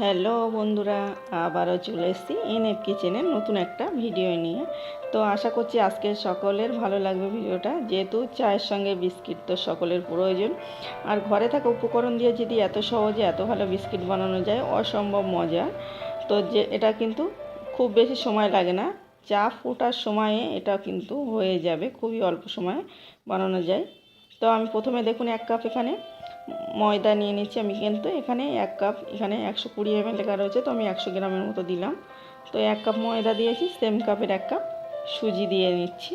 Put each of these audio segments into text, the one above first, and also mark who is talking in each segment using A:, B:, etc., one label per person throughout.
A: Hello বন্ধুরা, আবারও চলে এসেছি এনএফ কিচেনের নতুন একটা ভিডিও নিয়ে। তো আশা করছি আজকে সকলের ভালো লাগবে ভিডিওটা, যেহেতু চায়ের সঙ্গে বিস্কিট তো সকলের প্রয়োজন। আর ঘরে থাকা উপকরণ দিয়ে যদি এত সহজে এত ভালো বিস্কিট বানানো যায়, অসম্ভব মজা। তো যে এটা কিন্তু খুব বেশি সময় লাগে না, চা ফোটার সময়ে এটা কিন্তু হয়ে যাবে, খুবই অল্প সময়ে বানানো যায়। তো আমি প্রথমে দেখুন 1 কাপ এখানে ময়দা নিয়ে নিচ্ছি। আমি কিন্তু এখানে 1 কাপ, এখানে 120 ml লেখা রয়েছে, তো আমি 100 গ্রামের মতো দিলাম। তো 1 কাপ ময়দা দিয়েছি, সেম কাপের 1 কাপ সুজি দিয়ে নিচ্ছি।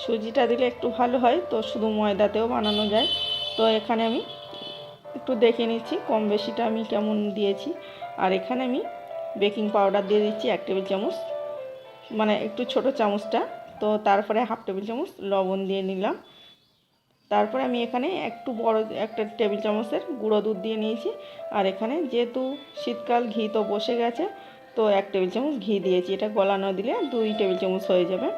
A: সুজিটা দিলে একটু ভালো হয়, তো শুধু ময়দাতেও বানানো যায়। তো এখানে আমি একটু দেখে নিচ্ছি কম বেশিটা আমি কেমন দিয়েছি। আর এখানে আমি বেকিং পাউডার দিয়ে দিচ্ছি 1 টেবিল চামচ, মানে একটু ছোট চামচটা। তো তারপরে 1/2 টেবিল চামচ লবণ দিয়ে নিলাম। তারপরে আমি এখানে একটু বড় 1 টেবিল চামচের গুঁড়ো দুধ দিয়ে নিয়েছি। আর এখানে যেহেতু শীতকাল, ঘি তো বসে গেছে, তো 1 টেবিল চামচ ঘি দিয়েছি। এটা গলানো দিলে 2 টেবিল চামচ হয়ে যাবে।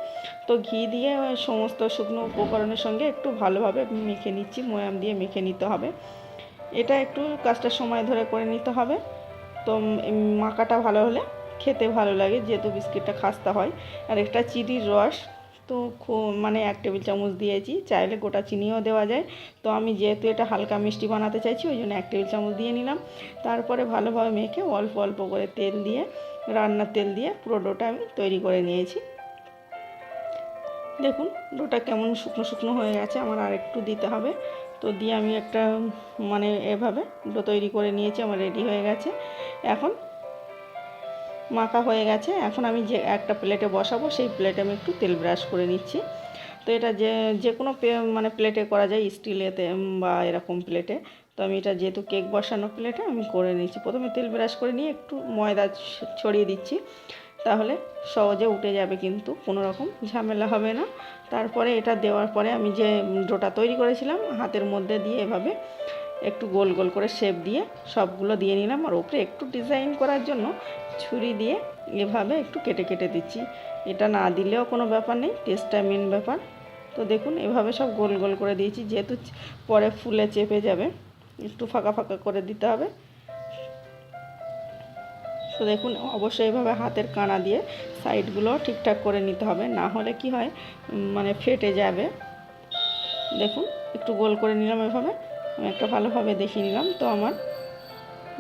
A: তো ঘি দিয়ে সমস্ত শুকনো উপকরণের সঙ্গে একটু ভালোভাবে মেখে নিচ্ছি, ময়াম দিয়ে মেখে নিতে হবে। এটা একটু কাজটা সময় ধরে করে নিতে হবে। তো মাখাটা ভালো হলে খেতে ভালো লাগে, যেহেতু বিস্কিটটা খাস্তা হয়। আর একটা চিনির রস, তো মানে 1 টেবিল চামচ দিয়েছি, চাইলে গোটা চিনিও দেওয়া যায়। তো আমি যেহেতু এটা হালকা মিষ্টি বানাতে চাইছি, ওই জন্য 1 টেবিল চামচ দিয়ে নিলাম। তারপরে ভালোভাবে মেখে অল্প অল্প করে তেল দিয়ে, রান্নার তেল দিয়ে পুরো ডোটা আমি তৈরি করে নিয়েছি। দেখুন ডোটা কেমন শুকনো শুকনো হয়ে গেছে, আমার আর একটু দিতে হবে। তো দিয়ে আমি একটা মানে এভাবে ডো তৈরি করে নিয়েছি, আমার রেডি হয়ে গেছে। এখন মাখা হয়ে গেছে, এখন আমি যে একটা প্লেটে বসাবো, সেই প্লেটে আমি একটু তেল ব্রাশ করে নিচ্ছি। তো এটা যে কোনো মানে প্লেটে করা যায়, স্টিলেতে বা এরকম প্লেটে। তো আমি এটা যেহেতু কেক বসানো প্লেটে আমি করে নিচ্ছি। প্রথমে তেল ব্রাশ করে নিয়ে একটু ময়দা ছড়িয়ে দিচ্ছি, তাহলে সহজে উঠে যাবে, কিন্তু কোনো রকম ঝামেলা হবে না। তারপরে এটা দেওয়ার পরে আমি যে ডোটা তৈরি করেছিলাম, হাতের মধ্যে দিয়ে এভাবে একটু গোল গোল করে শেপ দিয়ে সবগুলো দিয়ে নিলাম। আর উপরে একটু ডিজাইন করার জন্য ছুরি দিয়ে এভাবে একটু কেটে কেটে দিচ্ছি। এটা না দিলেও কোনো ব্যাপার নেই, টেস্টটা মেন ব্যাপার। তো দেখুন এভাবে সব গোল গোল করে দিয়েছি, যেহেতু পরে ফুলে চেপে যাবে, একটু ফাঁকা ফাঁকা করে দিতে হবে। তো দেখুন অবশ্যই এভাবে হাতের কানা দিয়ে সাইডগুলো ঠিকঠাক করে নিতে হবে, না হলে কি হয় মানে ফেটে যাবে। দেখুন একটু গোল করে নিলাম, এভাবে আমি একটা ভালোভাবে দেখিয়ে নিলাম। তো আমার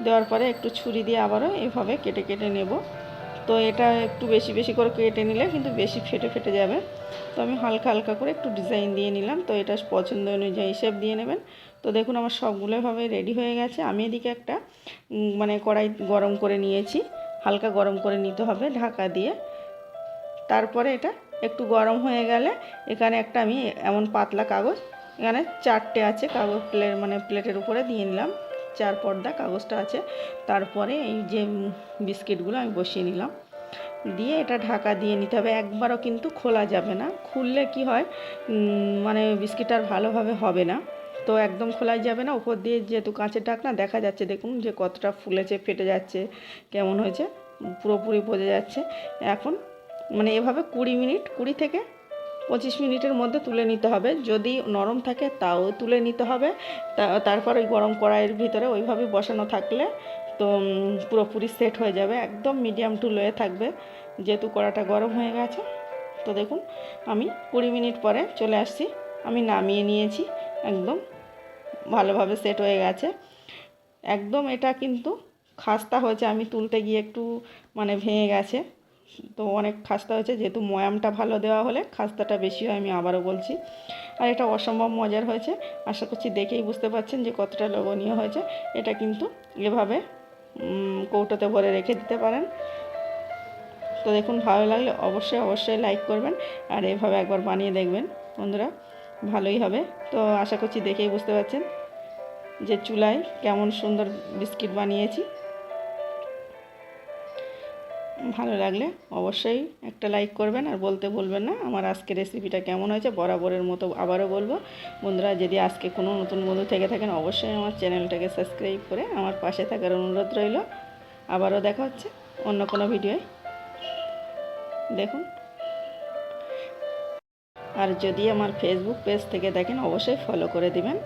A: দেওয়ার পরে একটু ছুরি দিয়ে আবারও এভাবে কেটে কেটে নেব। তো এটা একটু বেশি বেশি করে কেটে নিলে কিন্তু বেশি ফেটে ফেটে যাবে। তো আমি হালকা হালকা করে একটু ডিজাইন দিয়ে নিলাম। তো এটা পছন্দ অনুযায়ী শেপ দিয়ে নেবেন। তো দেখুন আমার সবগুলো এভাবে রেডি হয়ে গেছে। আমি এদিকে একটা মানে কড়াই গরম করে নিয়েছি, হালকা গরম করে নিতে হবে ঢাকা দিয়ে। তারপরে এটা একটু গরম হয়ে গেলে এখানে একটা আমি এমন পাতলা কাগজ, এখানে 4টে আছে কাগজ, মানে প্লেটের উপরে দিয়ে নিলাম, 4 পর্দা কাগজটা আছে। তারপরে এই যে বিস্কিটগুলো আমি বসিয়ে নিলাম, দিয়ে এটা ঢাকা দিয়ে নিতে হবে। একবারও কিন্তু খোলা যাবে না, খুললে কি হয় মানে বিস্কিট আর ভালোভাবে হবে না। তো একদম খোলাই যাবে না। উপর দিয়ে যেহেতু কাঁচের ঢাকনা, দেখা যাচ্ছে দেখুন যে কতটা ফুলেছে, ফেটে যাচ্ছে, কেমন হয়েছে পুরোপুরি বোঝা যাচ্ছে। এখন মানে এভাবে 20 থেকে 25 মিনিটের মধ্যে তুলে নিতে হবে। যদি নরম থাকে তাও তুলে নিতে হবে। তারপর ওই গরম কড়াইয়ের ভিতরে ওইভাবে বসানো থাকলে তো পুরোপুরি সেট হয়ে যাবে। একদম মিডিয়াম টু লোয়ে থাকবে, যেহেতু কড়াটা গরম হয়ে গেছে। তো দেখুন আমি 20 মিনিট পরে চলে আসছি, আমি নামিয়ে নিয়েছি। একদম ভালোভাবে সেট হয়ে গেছে। একদম এটা কিন্তু খাস্তা হয়েছে, আমি তুলতে গিয়ে একটু মানে ভেঙে গেছে। তো অনেক খাস্তা হয়েছে, যেহেতু ময়ামটা ভালো দেওয়া হলে খাস্তাটা বেশি হয়, আমি আবারও বলছি। আর এটা অসম্ভব মজার হয়েছে, আশা করছি দেখেই বুঝতে পারছেন যে কতটা লোভনীয় হয়েছে। এটা কিন্তু এভাবে কৌটোতে ভরে রেখে দিতে পারেন। তো দেখুন ভালো লাগলে অবশ্যই অবশ্যই লাইক করবেন, আর এভাবে একবার বানিয়ে দেখবেন বন্ধুরা, ভালোই হবে। তো আশা করছি দেখেই বুঝতে পারছেন যে চুলায় কেমন সুন্দর বিস্কিট বানিয়েছি। ভালো লাগলে অবশ্যই একটা লাইক করবেন, আর বলতে ভুলবেন না আমার আজকে রেসিপিটা কেমন হয়েছে। বরাবরের মতো আবারও বলবো বন্ধুরা, যদি আজকে কোনো নতুন বন্ধু থেকে থাকেন অবশ্যই আমার চ্যানেলটাকে সাবস্ক্রাইব করে আমার পাশে থাকার অনুরোধ রইল। আবারও দেখা হচ্ছে অন্য কোনো ভিডিওয়। দেখুন, আর যদি আমার ফেসবুক পেজ থেকে দেখেন অবশ্যই ফলো করে দিবেন।